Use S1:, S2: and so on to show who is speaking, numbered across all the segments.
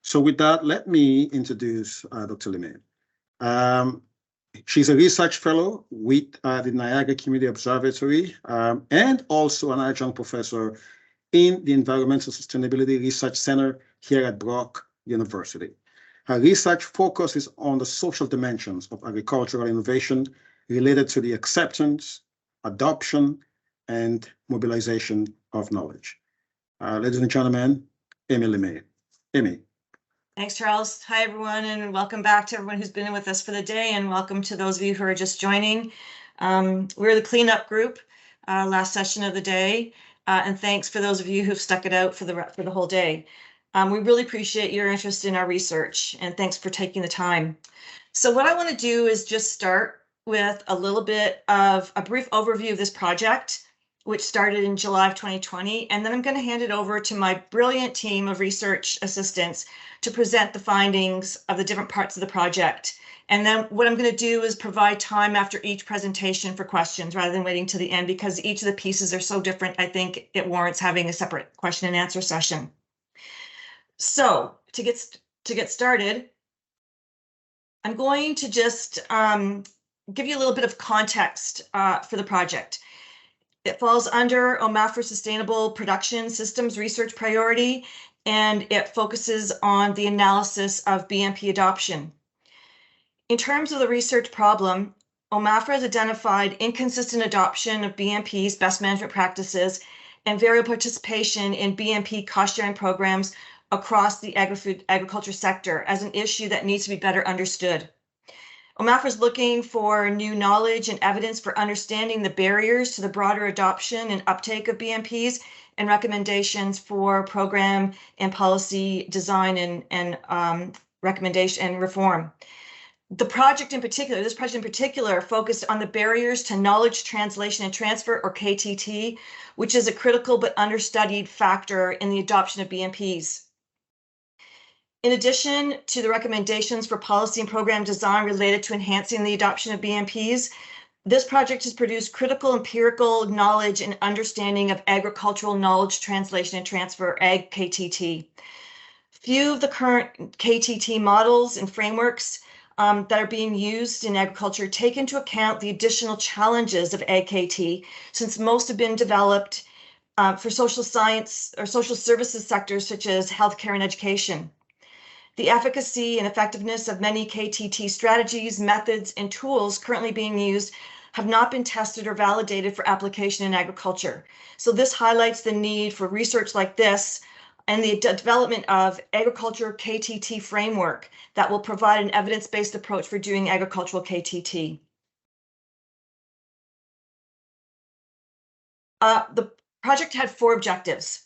S1: So with that, let me introduce Dr. Lemay. She's a research fellow with the Niagara Community Observatory and also an adjunct professor in the Environmental Sustainability Research Center here at Brock University. Her research focuses on the social dimensions of agricultural innovation related to the acceptance, adoption, and mobilization of knowledge. Ladies and gentlemen, Amy Lemay. Amy.
S2: Thanks, Charles. Hi, everyone, and welcome back to everyone who's been with us for the day, and welcome to those of you who are just joining. We're the cleanup group, last session of the day, and thanks for those of you who've stuck it out for the whole day. We really appreciate your interest in our research, and thanks for taking the time. So what I want to do is just start with a little bit of a brief overview of this project, which started in July of 2020, and then I'm going to hand it over to my brilliant team of research assistants to present the findings of the different parts of the project. And then what I'm going to do is provide time after each presentation for questions rather than waiting to the end, because each of the pieces are so different. I think it warrants having a separate question and answer session. So to get started, I'm going to just give you a little bit of context for the project. It falls under OMAFRA's Sustainable Production Systems Research Priority, and it focuses on the analysis of BMP adoption. In terms of the research problem, OMAFRA has identified inconsistent adoption of BMP's best management practices and variable participation in BMP cost-sharing programs across the agriculture sector as an issue that needs to be better understood. OMAFRA is looking for new knowledge and evidence for understanding the barriers to the broader adoption and uptake of BMPs and recommendations for program and policy design and recommendation and reform. This project in particular focused on the barriers to knowledge translation and transfer, or KTT, which is a critical but understudied factor in the adoption of BMPs. In addition to the recommendations for policy and program design related to enhancing the adoption of BMPs, this project has produced critical empirical knowledge and understanding of agricultural knowledge translation and transfer, AG KTT. Few of the current KTT models and frameworks that are being used in agriculture take into account the additional challenges of AG KT, since most have been developed for social science or social services sectors such as healthcare and education. The efficacy and effectiveness of many KTT strategies, methods, and tools currently being used have not been tested or validated for application in agriculture. So this highlights the need for research like this and the development of agriculture KTT framework that will provide an evidence-based approach for doing agricultural KTT. The project had 4 objectives.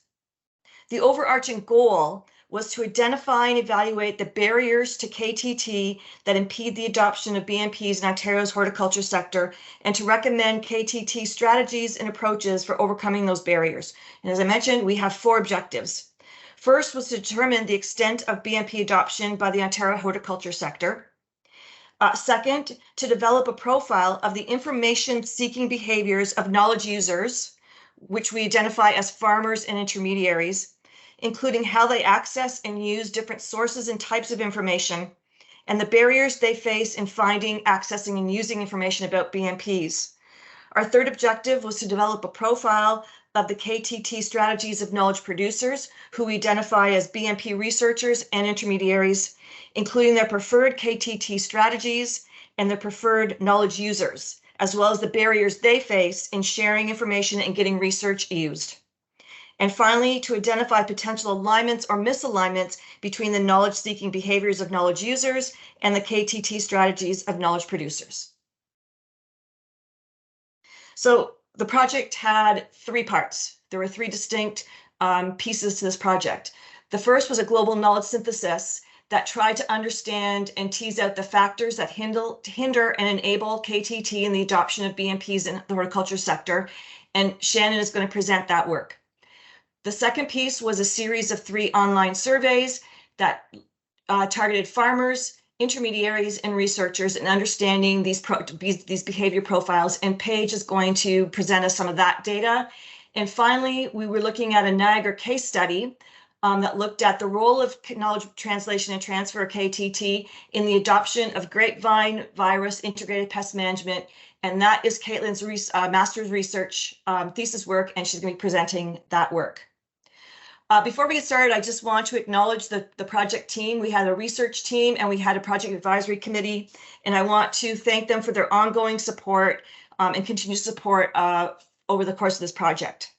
S2: The overarching goal was to identify and evaluate the barriers to KTT that impede the adoption of BMPs in Ontario's horticulture sector, and to recommend KTT strategies and approaches for overcoming those barriers. And as I mentioned, we have 4 objectives. First was to determine the extent of BMP adoption by the Ontario horticulture sector. Second, to develop a profile of the information-seeking behaviors of knowledge users, which we identify as farmers and intermediaries, including how they access and use different sources and types of information, and the barriers they face in finding, accessing, and using information about BMPs. Our third objective was to develop a profile of the KTT strategies of knowledge producers, who we identify as BMP researchers and intermediaries, including their preferred KTT strategies and their preferred knowledge users, as well as the barriers they face in sharing information and getting research used. And finally, to identify potential alignments or misalignments between the knowledge-seeking behaviors of knowledge users and the KTT strategies of knowledge producers. So the project had 3 parts. There were 3 distinct pieces to this project. The first was a global knowledge synthesis that tried to understand and tease out the factors that hinder and enable KTT in the adoption of BMPs in the horticulture sector. And Shannon is going to present that work. The second piece was a series of 3 online surveys that targeted farmers, intermediaries, and researchers in understanding these behavior profiles, and Paige is going to present us some of that data. And finally, we were looking at a Niagara case study that looked at the role of knowledge translation and transfer, KTT, in the adoption of grapevine virus integrated pest management. And that is Caitlin's master's research thesis work, and she's going to be presenting that work. Before we get started, I just want to acknowledge the project team. We had a research team and we had a project advisory committee, and I want to thank them for their ongoing support and continued support over the course of this project.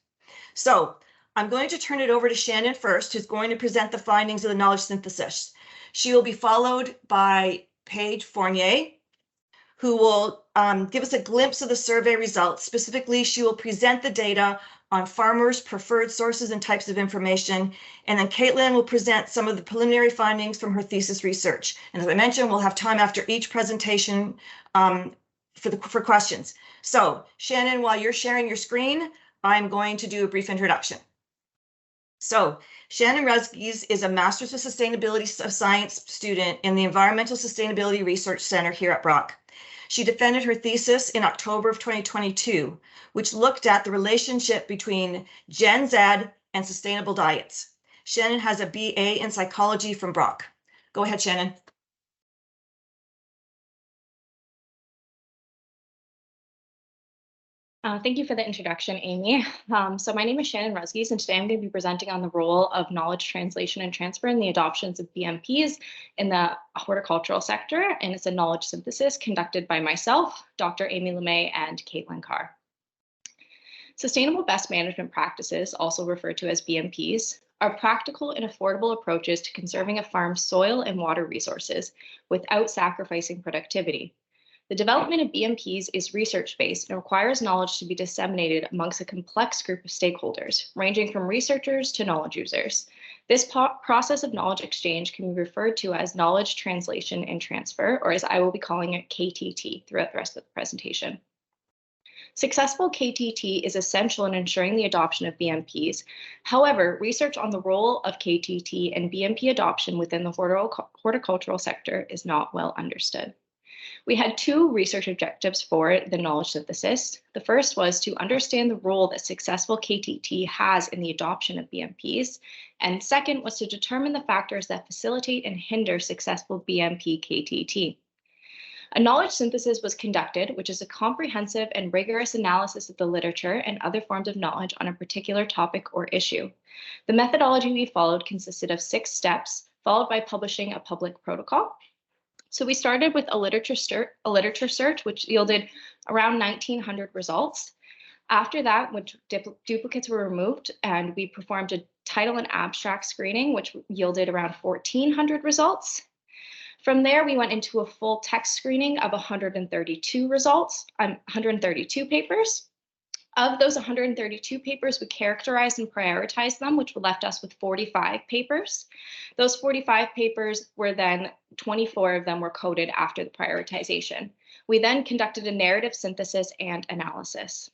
S2: So I'm going to turn it over to Shannon first, who's going to present the findings of the knowledge synthesis. She will be followed by Paige Fournier, who will give us a glimpse of the survey results. Specifically, she will present the data on farmers' preferred sources and types of information. And then Caitlin will present some of the preliminary findings from her thesis research. And as I mentioned, we'll have time after each presentation for questions. So Shannon, while you're sharing your screen, I'm going to do a brief introduction. So Shannon Rusgies is a Master's of Sustainability of Science student in the Environmental Sustainability Research Center here at Brock. She defended her thesis in October of 2022, which looked at the relationship between Gen Z and sustainable diets. Shannon has a BA in psychology from Brock. Go ahead, Shannon.
S3: Thank you for the introduction, Amy. So my name is Shannon Rusgies, and today I'm going to be presenting on the role of knowledge translation and transfer in the adoptions of BMPs in the horticultural sector, and it's a knowledge synthesis conducted by myself, Dr. Amy LeMay, and Caitlin Carr. Sustainable best management practices, also referred to as BMPs, are practical and affordable approaches to conserving a farm's soil and water resources without sacrificing productivity. The development of BMPs is research-based and requires knowledge to be disseminated amongst a complex group of stakeholders, ranging from researchers to knowledge users. This process of knowledge exchange can be referred to as knowledge translation and transfer, or as I will be calling it, KTT, throughout the rest of the presentation. Successful KTT is essential in ensuring the adoption of BMPs. However, research on the role of KTT and BMP adoption within the horticultural sector is not well understood. We had two research objectives for the knowledge synthesis. The first was to understand the role that successful KTT has in the adoption of BMPs. And second was to determine the factors that facilitate and hinder successful BMP KTT. A knowledge synthesis was conducted, which is a comprehensive and rigorous analysis of the literature and other forms of knowledge on a particular topic or issue. The methodology we followed consisted of 6 steps, followed by publishing a public protocol. So we started with a literature search, which yielded around 1,900 results. After that, when duplicates were removed, and we performed a title and abstract screening, which yielded around 1,400 results. From there, we went into a full text screening of 132 papers. Of those 132 papers, we characterized and prioritized them, which left us with 45 papers. Those 45 papers were then, 24 of them were coded after the prioritization. We then conducted a narrative synthesis and analysis.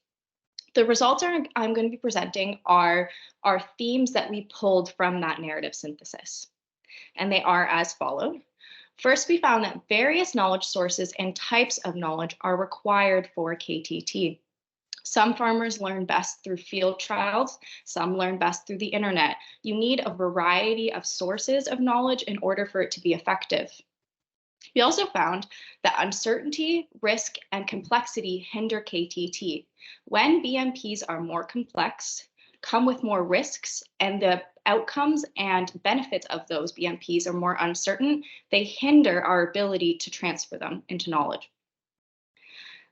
S3: The results I'm going to be presenting are themes that we pulled from that narrative synthesis, and they are as followed. First, we found that various knowledge sources and types of knowledge are required for KTT. Some farmers learn best through field trials, some learn best through the internet. You need a variety of sources of knowledge in order for it to be effective. We also found that uncertainty, risk, and complexity hinder KTT. When BMPs are more complex, come with more risks, and the outcomes and benefits of those BMPs are more uncertain, they hinder our ability to transfer them into knowledge.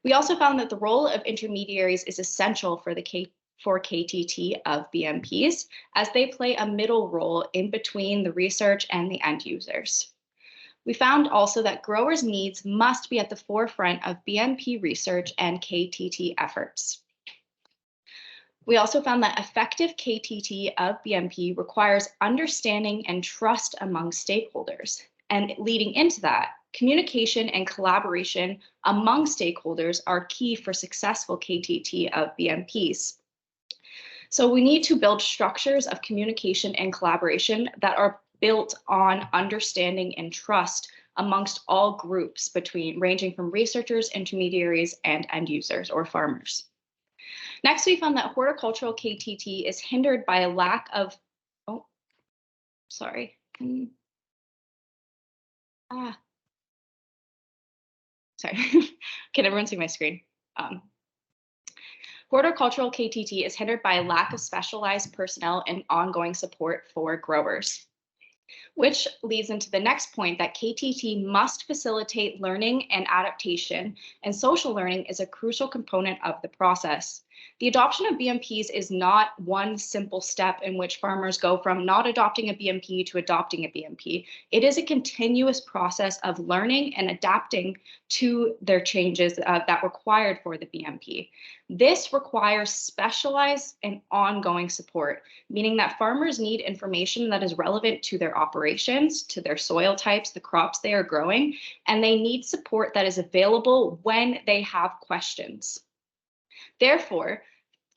S3: We also found that the role of intermediaries is essential for KTT of BMPs, as they play a middle role in between the research and the end users. We found also that growers' needs must be at the forefront of BMP research and KTT efforts. We also found that effective KTT of BMP requires understanding and trust among stakeholders. And leading into that, communication and collaboration among stakeholders are key for successful KTT of BMPs. So we need to build structures of communication and collaboration that are built on understanding and trust amongst all groups ranging from researchers, intermediaries, and end users or farmers. Next, we found that horticultural KTT is hindered by a lack of sorry. Sorry, can everyone see my screen? Horticultural KTT is hindered by a lack of specialized personnel and ongoing support for growers, which leads into the next point that KTT must facilitate learning and adaptation, and social learning is a crucial component of the process. The adoption of BMPs is not one simple step in which farmers go from not adopting a BMP to adopting a BMP. It is a continuous process of learning and adapting to their changes that required for the BMP. This requires specialized and ongoing support, meaning that farmers need information that is relevant to their operations, to their soil types, the crops they are growing, and they need support that is available when they have questions. Therefore,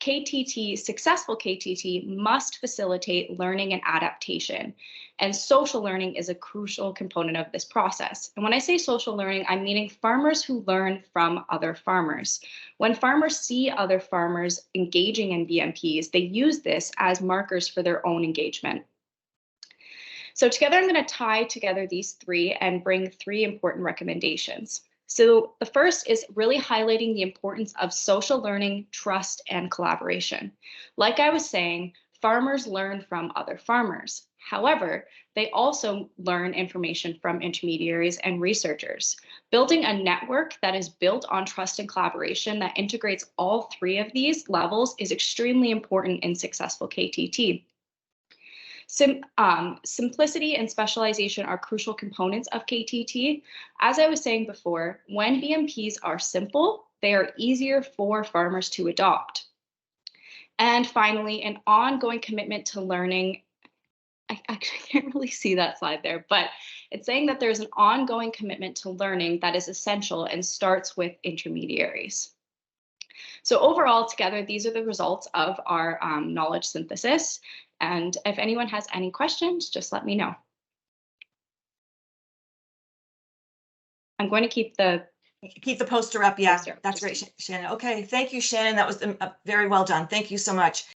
S3: successful KTT must facilitate learning and adaptation, and social learning is a crucial component of this process. And when I say social learning, I'm meaning farmers who learn from other farmers. When farmers see other farmers engaging in BMPs, they use this as markers for their own engagement. So together, I'm going to tie together these three and bring three important recommendations. So the first is really highlighting the importance of social learning, trust, and collaboration. Like I was saying, farmers learn from other farmers. However, they also learn information from intermediaries and researchers. Building a network that is built on trust and collaboration that integrates all three of these levels is extremely important in successful KTT. Simplicity and specialization are crucial components of KTT. As I was saying before, when BMPs are simple, they are easier for farmers to adopt. And finally, an ongoing commitment to learning. I actually can't really see that slide there, but it's saying that there's an ongoing commitment to learning that is essential and starts with intermediaries. So overall, together, these are the results of our knowledge synthesis. And if anyone has any questions, just let me know. I'm going to keep the
S2: poster up. Yeah,
S3: poster.
S2: That's great, Shannon. Okay, thank you, Shannon. That was very well done. Thank you so much.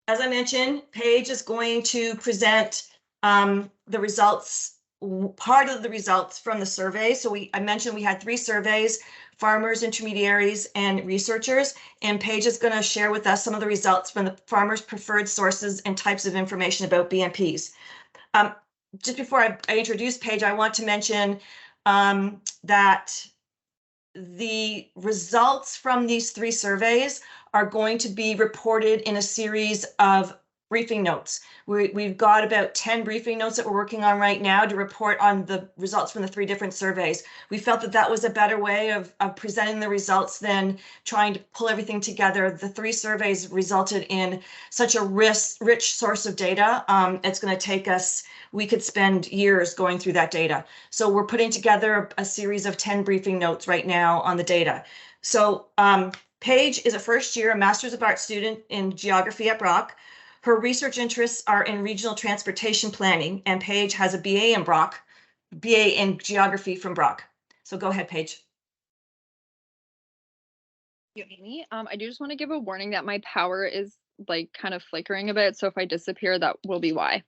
S2: As I mentioned, Paige is going to present the results, part of the results from the survey. So I mentioned we had 3 surveys: farmers, intermediaries, and researchers. And Paige is going to share with us some of the results from the farmers' preferred sources and types of information about BMPs. Just before I introduce Paige, I want to mention that the results from these 3 surveys are going to be reported in a series of briefing notes. We've got about 10 briefing notes that we're working on right now to report on the results from the 3 different surveys. We felt that that was a better way of presenting the results than trying to pull everything together. The 3 surveys resulted in such a rich source of data. It's going to take us, we could spend years going through that data. So we're putting together a series of 10 briefing notes right now on the data. So Paige is a first-year Master's of Arts student in geography at Brock. Her research interests are in regional transportation planning, and Paige has a BA in Brock, BA in geography from Brock. So go ahead, Paige.
S4: Thank you, Amy. I do just want to give a warning that my power is like kind of flickering a bit, so if I disappear, that will be why.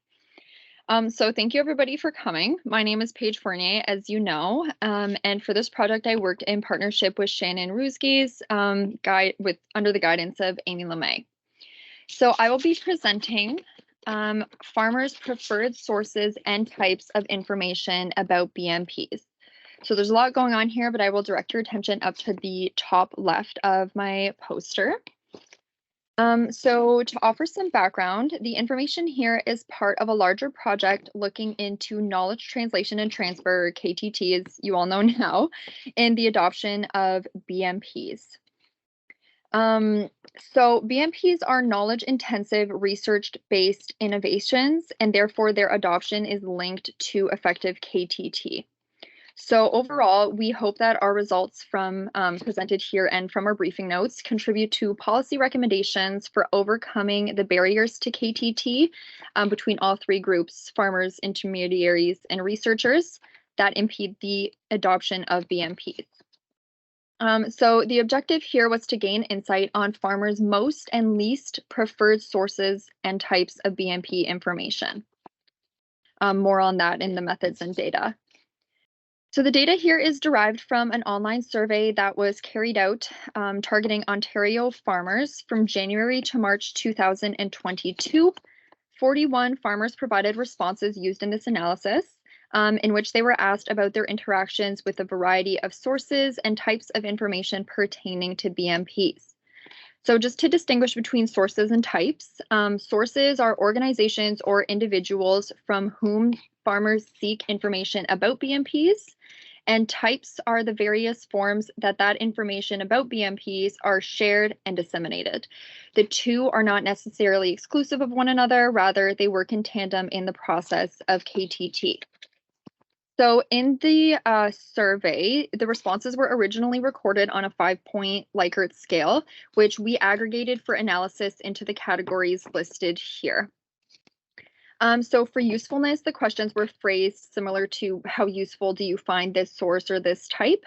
S4: So thank you everybody for coming. My name is Paige Fournier, as you know, and for this project I worked in partnership with Shannon Rusgi's under the guidance of Amy LeMay. So I will be presenting farmers' preferred sources and types of information about BMPs. So there's a lot going on here, but I will direct your attention up to the top left of my poster. So to offer some background, the information here is part of a larger project looking into knowledge translation and transfer, KTT, as you all know now, in the adoption of BMPs. So BMPs are knowledge-intensive, research-based innovations, and therefore their adoption is linked to effective KTT. So overall, we hope that our results from presented here and from our briefing notes contribute to policy recommendations for overcoming the barriers to KTT between all 3 groups, farmers, intermediaries, and researchers, that impede the adoption of BMPs. So the objective here was to gain insight on farmers' most and least preferred sources and types of BMP information. More on that in the methods and data. So the data here is derived from an online survey that was carried out targeting Ontario farmers from January to March 2022. 41 farmers provided responses used in this analysis, in which they were asked about their interactions with a variety of sources and types of information pertaining to BMPs. So just to distinguish between sources and types, sources are organizations or individuals from whom farmers seek information about BMPs, and types are the various forms that information about BMPs are shared and disseminated. The two are not necessarily exclusive of one another, rather they work in tandem in the process of KTT. So in the survey, the responses were originally recorded on a 5-point Likert scale, which we aggregated for analysis into the categories listed here. So for usefulness, the questions were phrased similar to how useful do you find this source or this type?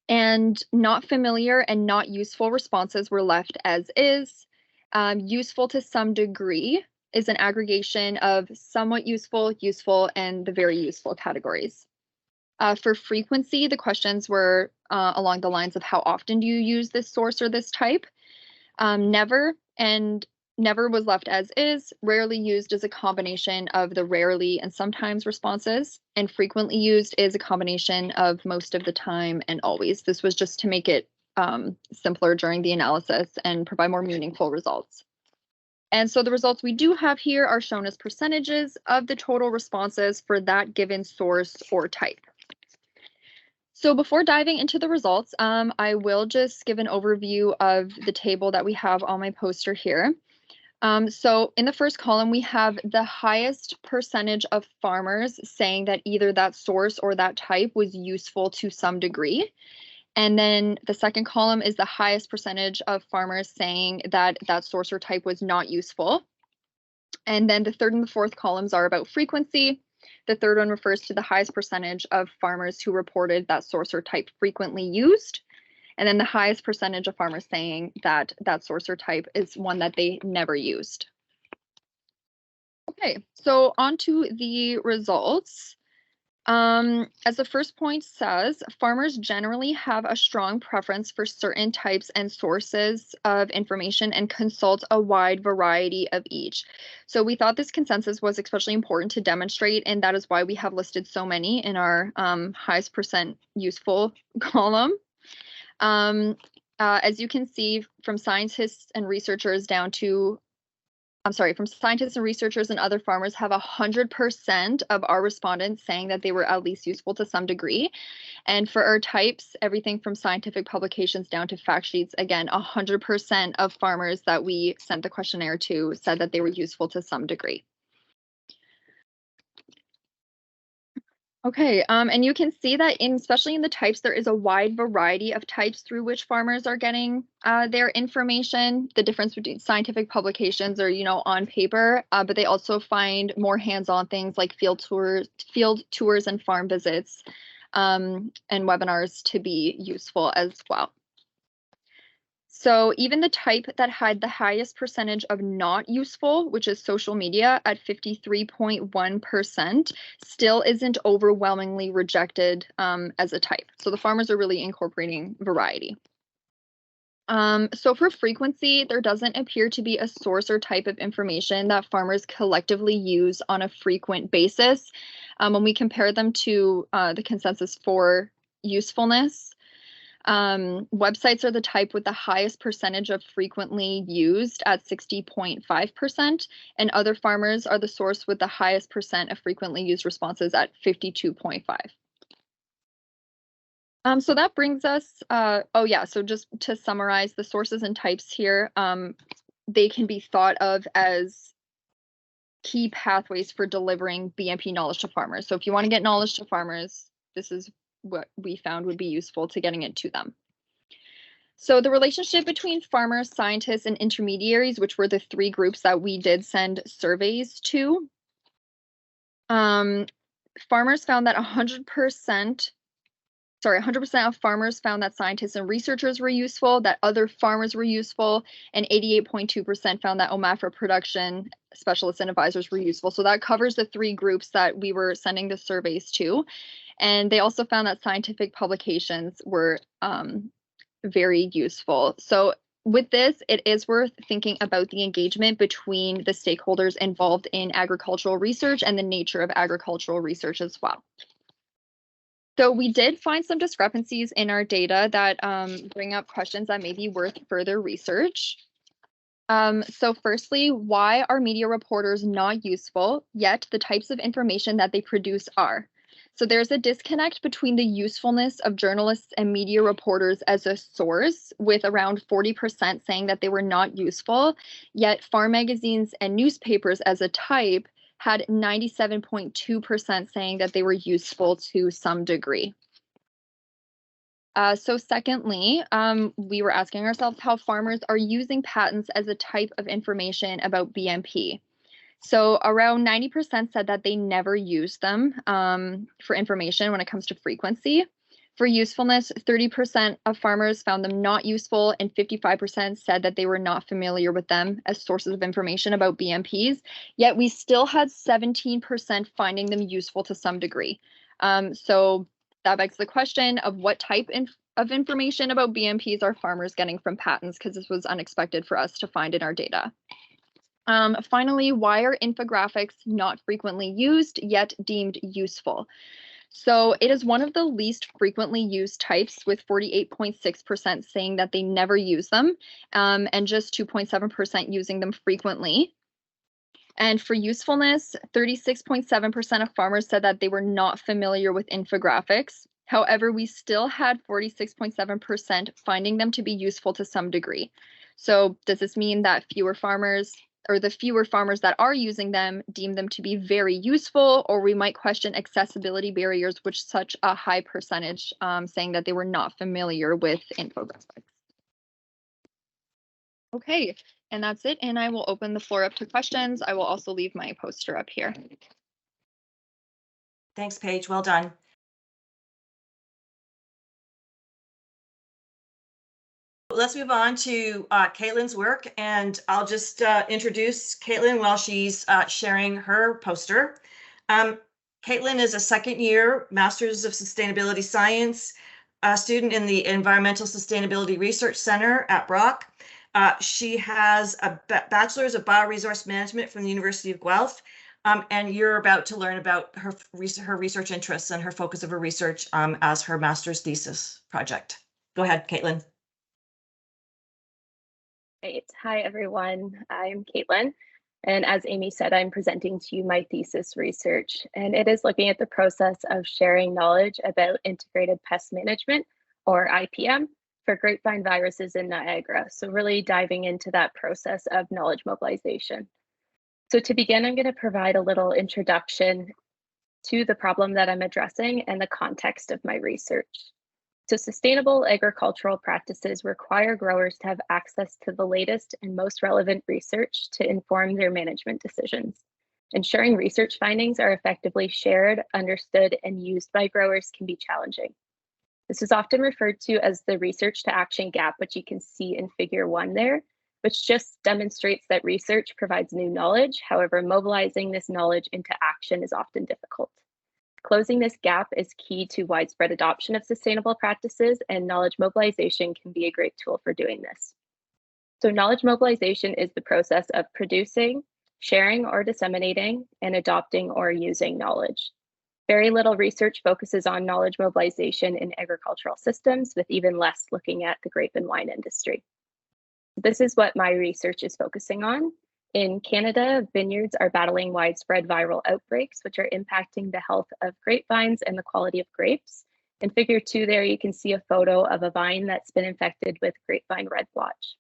S4: And not familiar and not useful responses were left as is. Useful to some degree is an aggregation of somewhat useful, useful, and the very useful categories. For frequency, the questions were along the lines of how often do you use this source or this type? Never, and never was left as is. Rarely used is a combination of the rarely and sometimes responses, and frequently used is a combination of most of the time and always. This was just to make it simpler during the analysis and provide more meaningful results. And so the results we do have here are shown as percentages of the total responses for that given source or type. So before diving into the results, I will just give an overview of the table that we have on my poster here. So in the first column, we have the highest percentage of farmers saying that either that source or that type was useful to some degree. And then the second column is the highest percentage of farmers saying that that source or type was not useful. And then the third and the fourth columns are about frequency. The third one refers to the highest percentage of farmers who reported that source or type frequently used. And then the highest percentage of farmers saying that that source or type is one that they never used. Okay, so on to the results. As the first point says, farmers generally have a strong preference for certain types and sources of information and consult a wide variety of each. So we thought this consensus was especially important to demonstrate, and that is why we have listed so many in our highest percent useful column. As you can see, from scientists and researchers from scientists and researchers and other farmers have 100% of our respondents saying that they were at least useful to some degree. And for our types, everything from scientific publications down to fact sheets, again, 100% of farmers that we sent the questionnaire to said that they were useful to some degree. Okay, and you can see that especially in the types, there is a wide variety of types through which farmers are getting their information. The difference between scientific publications are, on paper, but they also find more hands-on things like field tours and farm visits and webinars to be useful as well. So even the type that had the highest percentage of not useful, which is social media at 53.1%, still isn't overwhelmingly rejected as a type. So the farmers are really incorporating variety. So for frequency, there doesn't appear to be a source or type of information that farmers collectively use on a frequent basis. When we compare them to the consensus for usefulness, websites are the type with the highest percentage of frequently used at 60.5%, and other farmers are the source with the highest percent of frequently used responses at 52.5%. So that brings us, so just to summarize the sources and types here, they can be thought of as key pathways for delivering BMP knowledge to farmers. So if you want to get knowledge to farmers, this is what we found would be useful to getting it to them. So the relationship between farmers, scientists, and intermediaries, which were the three groups that we did send surveys to, farmers found that 100% 100% of farmers found that scientists and researchers were useful, that other farmers were useful, and 88.2% found that OMAFRA production specialists and advisors were useful. So that covers the 3 groups that we were sending the surveys to. And they also found that scientific publications were very useful. So with this, it is worth thinking about the engagement between the stakeholders involved in agricultural research and the nature of agricultural research as well. So we did find some discrepancies in our data that bring up questions that may be worth further research. So firstly, why are media reporters not useful, yet the types of information that they produce are? So there's a disconnect between the usefulness of journalists and media reporters as a source, with around 40% saying that they were not useful, yet farm magazines and newspapers as a type had 97.2% saying that they were useful to some degree. So secondly, we were asking ourselves how farmers are using patents as a type of information about BMP. So around 90% said that they never use them for information when it comes to frequency. For usefulness, 30% of farmers found them not useful, and 55% said that they were not familiar with them as sources of information about BMPs. Yet we still had 17% finding them useful to some degree. So that begs the question of what type of information about BMPs are farmers getting from patents, because this was unexpected for us to find in our data. Finally, why are infographics not frequently used yet deemed useful? So it is one of the least frequently used types, with 48.6% saying that they never use them, and just 2.7% using them frequently. And for usefulness, 36.7% of farmers said that they were not familiar with infographics. However, we still had 46.7% finding them to be useful to some degree. So does this mean that fewer farmers, or the fewer farmers that are using them, deem them to be very useful, or we might question accessibility barriers, which such a high percentage saying that they were not familiar with infographics? Okay, and that's it. And I will open the floor up to questions. I will also leave my poster up here.
S2: Thanks, Paige. Well done. Let's move on to Caitlin's work, and I'll just introduce Caitlin while she's sharing her poster. Caitlin is a second-year Master's of Sustainability Science student in the Environmental Sustainability Research Center at Brock. She has a Bachelor's of Bioresource Management from the University of Guelph, and you're about to learn about her research interests and her focus of her research as her master's thesis project. Go ahead, Caitlin.
S5: Great. Hi, everyone. I'm Caitlin, and as Amy said, I'm presenting to you my thesis research, and it is looking at the process of sharing knowledge about integrated pest management, or IPM, for grapevine viruses in Niagara. So really diving into that process of knowledge mobilization. So to begin, I'm going to provide a little introduction to the problem that I'm addressing and the context of my research. So sustainable agricultural practices require growers to have access to the latest and most relevant research to inform their management decisions. Ensuring research findings are effectively shared, understood, and used by growers can be challenging. This is often referred to as the research to action gap, which you can see in figure 1 there, which just demonstrates that research provides new knowledge. However, mobilizing this knowledge into action is often difficult. Closing this gap is key to widespread adoption of sustainable practices, and knowledge mobilization can be a great tool for doing this. So knowledge mobilization is the process of producing, sharing or disseminating, and adopting or using knowledge. Very little research focuses on knowledge mobilization in agricultural systems, with even less looking at the grape and wine industry. This is what my research is focusing on. In Canada, vineyards are battling widespread viral outbreaks, which are impacting the health of grapevines and the quality of grapes. In figure 2 there, you can see a photo of a vine that's been infected with grapevine red blotch.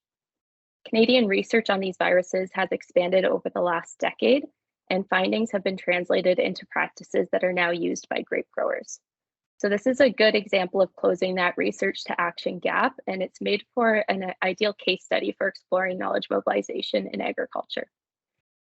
S5: Canadian research on these viruses has expanded over the last decade, and findings have been translated into practices that are now used by grape growers. So this is a good example of closing that research to action gap, and it's made for an ideal case study for exploring knowledge mobilization in agriculture.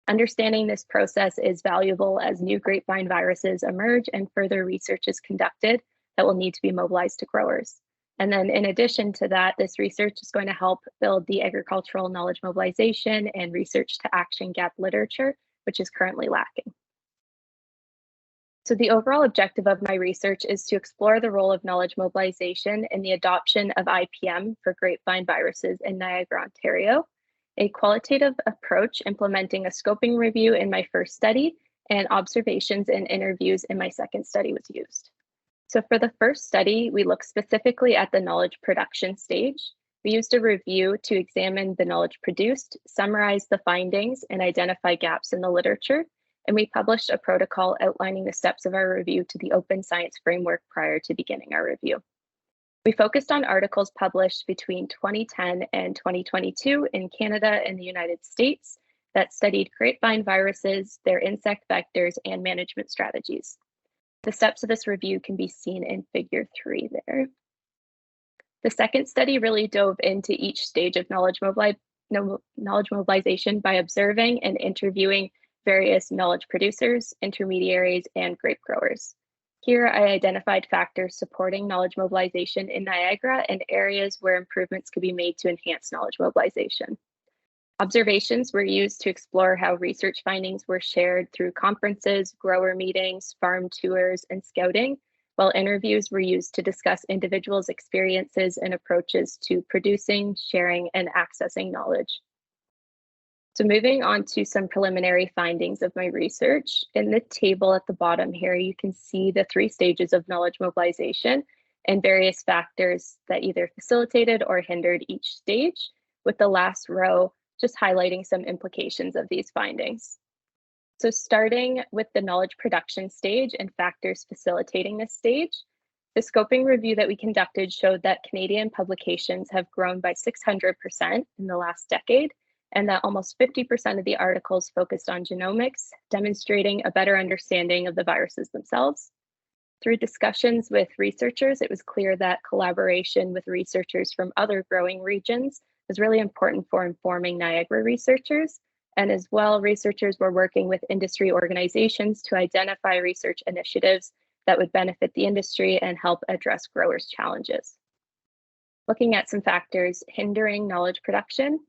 S5: Understanding this process is valuable as new grapevine viruses emerge and further research is conducted that will need to be mobilized to growers. And then in addition to that, this research is going to help build the agricultural knowledge mobilization and research to action gap literature, which is currently lacking. So the overall objective of my research is to explore the role of knowledge mobilization in the adoption of IPM for grapevine viruses in Niagara, Ontario. A qualitative approach implementing a scoping review in my first study and observations and interviews in my second study was used. So for the first study, we looked specifically at the knowledge production stage. We used a review to examine the knowledge produced, summarize the findings, and identify gaps in the literature. And we published a protocol outlining the steps of our review to the Open Science Framework prior to beginning our review. We focused on articles published between 2010 and 2022 in Canada and the United States that studied grapevine viruses, their insect vectors, and management strategies. The steps of this review can be seen in Figure 3 there. The second study really dove into each stage of knowledge mobilization by observing and interviewing various knowledge producers, intermediaries, and grape growers. Here, I identified factors supporting knowledge mobilization in Niagara and areas where improvements could be made to enhance knowledge mobilization. Observations were used to explore how research findings were shared through conferences, grower meetings, farm tours, and scouting, while interviews were used to discuss individuals' experiences and approaches to producing, sharing, and accessing knowledge. So moving on to some preliminary findings of my research. In the table at the bottom here, you can see the 3 stages of knowledge mobilization and various factors that either facilitated or hindered each stage, with the last row just highlighting some implications of these findings. So starting with the knowledge production stage and factors facilitating this stage, the scoping review that we conducted showed that Canadian publications have grown by 600% in the last decade, and that almost 50% of the articles focused on genomics, demonstrating a better understanding of the viruses themselves. Through discussions with researchers, it was clear that collaboration with researchers from other growing regions was really important for informing Niagara researchers. And as well, researchers were working with industry organizations to identify research initiatives that would benefit the industry and help address growers' challenges. Looking at some factors hindering knowledge production,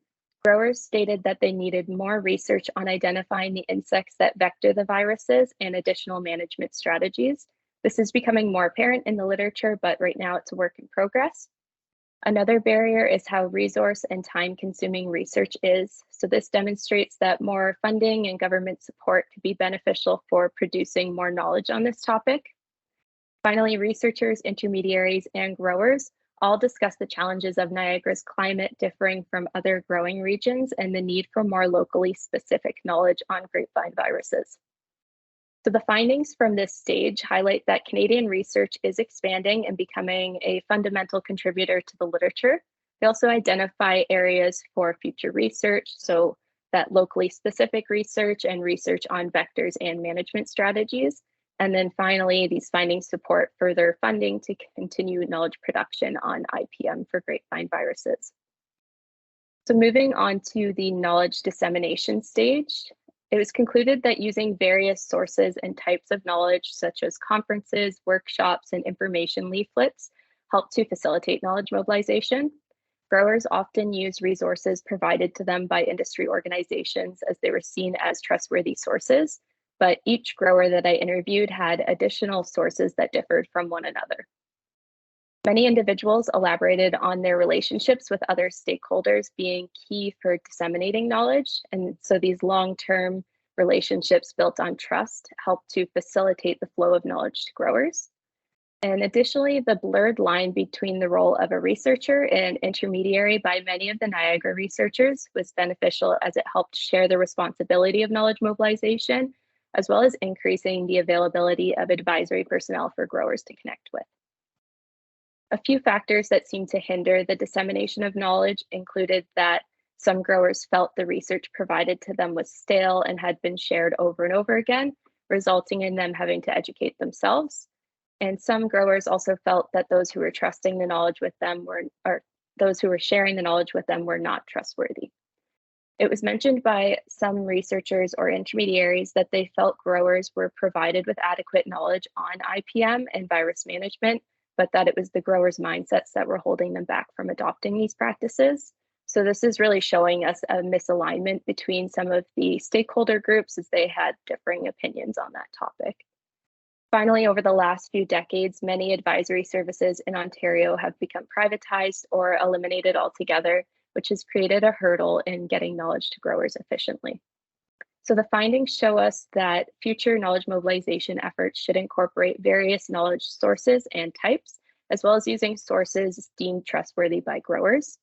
S5: growers stated that they needed more research on identifying the insects that vector the viruses and additional management strategies. This is becoming more apparent in the literature, but right now it's a work in progress. Another barrier is how resource and time-consuming research is. So this demonstrates that more funding and government support could be beneficial for producing more knowledge on this topic. Finally, researchers, intermediaries, and growers all discuss the challenges of Niagara's climate differing from other growing regions and the need for more locally specific knowledge on grapevine viruses. So the findings from this stage highlight that Canadian research is expanding and becoming a fundamental contributor to the literature. They also identify areas for future research, so that locally specific research and research on vectors and management strategies. And then finally, these findings support further funding to continue knowledge production on IPM for grapevine viruses. So moving on to the knowledge dissemination stage, it was concluded that using various sources and types of knowledge, such as conferences, workshops, and information leaflets, help to facilitate knowledge mobilization. Growers often use resources provided to them by industry organizations as they were seen as trustworthy sources, but each grower that I interviewed had additional sources that differed from one another. Many individuals elaborated on their relationships with other stakeholders being key for disseminating knowledge. And so these long-term relationships built on trust help to facilitate the flow of knowledge to growers. And additionally, the blurred line between the role of a researcher and intermediary by many of the Niagara researchers was beneficial as it helped share the responsibility of knowledge mobilization, as well as increasing the availability of advisory personnel for growers to connect with. A few factors that seemed to hinder the dissemination of knowledge included that some growers felt the research provided to them was stale and had been shared over and over again, resulting in them having to educate themselves. And some growers also felt that those who were trusting the knowledge with them or those who were sharing the knowledge with them were not trustworthy. It was mentioned by some researchers or intermediaries that they felt growers were provided with adequate knowledge on IPM and virus management, but that it was the growers' mindsets that were holding them back from adopting these practices. So this is really showing us a misalignment between some of the stakeholder groups as they had differing opinions on that topic. Finally, over the last few decades, many advisory services in Ontario have become privatized or eliminated altogether, which has created a hurdle in getting knowledge to growers efficiently. So the findings show us that future knowledge mobilization efforts should incorporate various knowledge sources and types, as well as using sources deemed trustworthy by growers.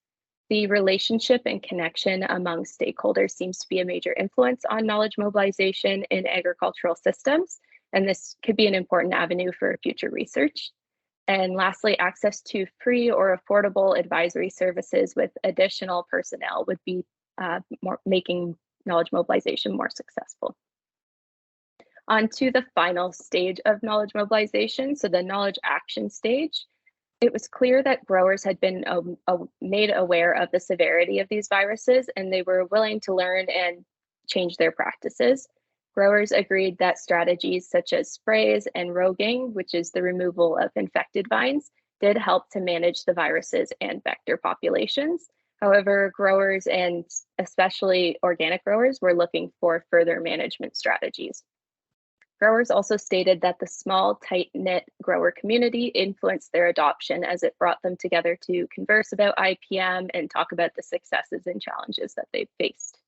S5: The relationship and connection among stakeholders seems to be a major influence on knowledge mobilization in agricultural systems, and this could be an important avenue for future research. And lastly, access to free or affordable advisory services with additional personnel would be making knowledge mobilization more successful. On to the final stage of knowledge mobilization, so the knowledge action stage. It was clear that growers had been made aware of the severity of these viruses, and they were willing to learn and change their practices. Growers agreed that strategies such as sprays and roguing, which is the removal of infected vines, did help to manage the viruses and vector populations. However, growers, and especially organic growers, were looking for further management strategies. Growers also stated that the small, tight-knit grower community influenced their adoption as it brought them together to converse about IPM and talk about the successes and challenges that they've faced.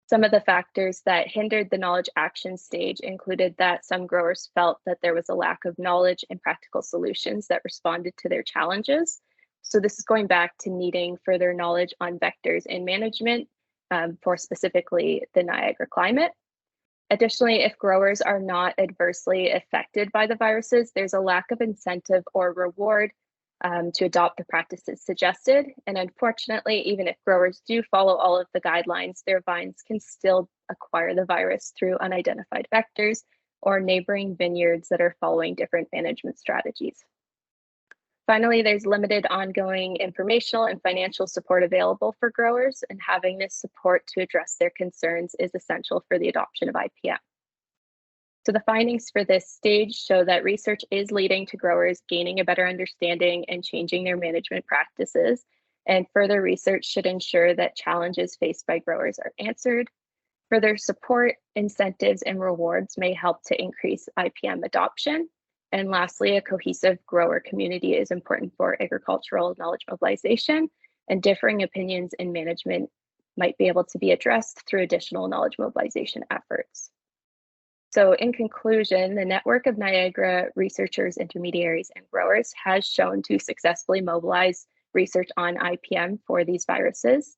S5: Some of the factors that hindered the knowledge action stage included that some growers felt that there was a lack of knowledge and practical solutions that responded to their challenges. So this is going back to needing further knowledge on vectors and management for specifically the Niagara climate. Additionally, if growers are not adversely affected by the viruses, there's a lack of incentive or reward to adopt the practices suggested. And unfortunately, even if growers do follow all of the guidelines, their vines can still acquire the virus through unidentified vectors or neighboring vineyards that are following different management strategies. Finally, there's limited ongoing informational and financial support available for growers, and having this support to address their concerns is essential for the adoption of IPM. So the findings for this stage show that research is leading to growers gaining a better understanding and changing their management practices, and further research should ensure that challenges faced by growers are answered. Further support, incentives, and rewards may help to increase IPM adoption. And lastly, a cohesive grower community is important for agricultural knowledge mobilization, and differing opinions in management might be able to be addressed through additional knowledge mobilization efforts. So in conclusion, the network of Niagara researchers, intermediaries, and growers has shown to successfully mobilize research on IPM for these viruses.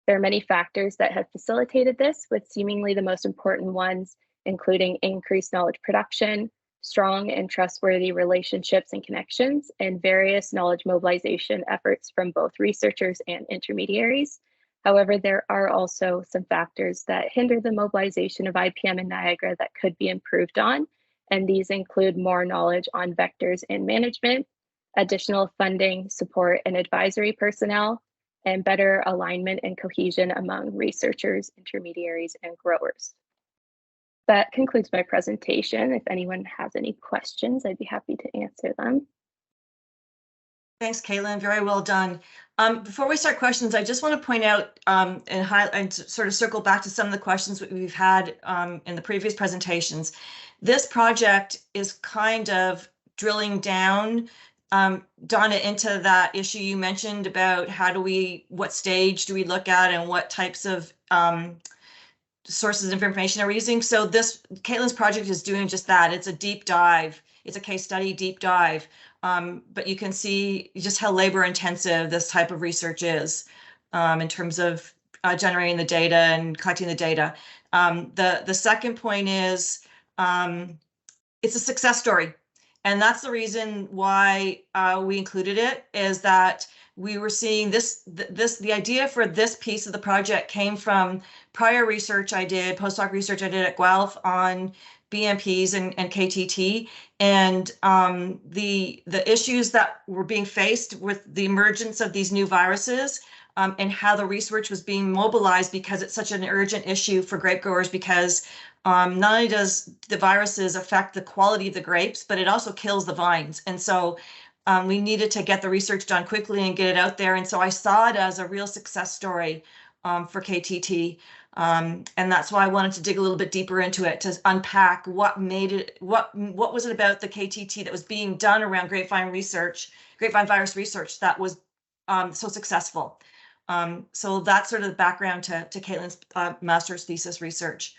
S5: There are many factors that have facilitated this, with seemingly the most important ones including increased knowledge production, strong and trustworthy relationships and connections, and various knowledge mobilization efforts from both researchers and intermediaries. However, there are also some factors that hinder the mobilization of IPM in Niagara that could be improved on, and these include more knowledge on vectors and management, additional funding, support, and advisory personnel, and better alignment and cohesion among researchers, intermediaries, and growers. That concludes my presentation. If anyone has any questions, I'd be happy to answer them.
S2: Thanks, Caitlin. Very well done. Before we start questions, I just want to point out and sort of circle back to some of the questions that we've had in the previous presentations. This project is kind of drilling down, Donna, into that issue you mentioned about what stage do we look at and what types of sources of information are we using. So Caitlin's project is doing just that. It's a deep dive. It's a case study deep dive. But you can see just how labor intensive this type of research is in terms of generating the data and collecting the data. The second point is it's a success story. And that's the reason why we included it, is that we were seeing the idea for this piece of the project came from prior research I did, postdoc research I did at Guelph on BMPs and KTT, and the issues that were being faced with the emergence of these new viruses, and how the research was being mobilized because it's such an urgent issue for grape growers, because not only does the viruses affect the quality of the grapes, but it also kills the vines. And so We needed to get the research done quickly and get it out there. And so I saw it as a real success story for KTT. And that's why I wanted to dig a little bit deeper into it, to unpack what made it, what was it about the KTT that was being done around grapevine virus research that was so successful. So that's sort of the background to Caitlin's master's thesis research.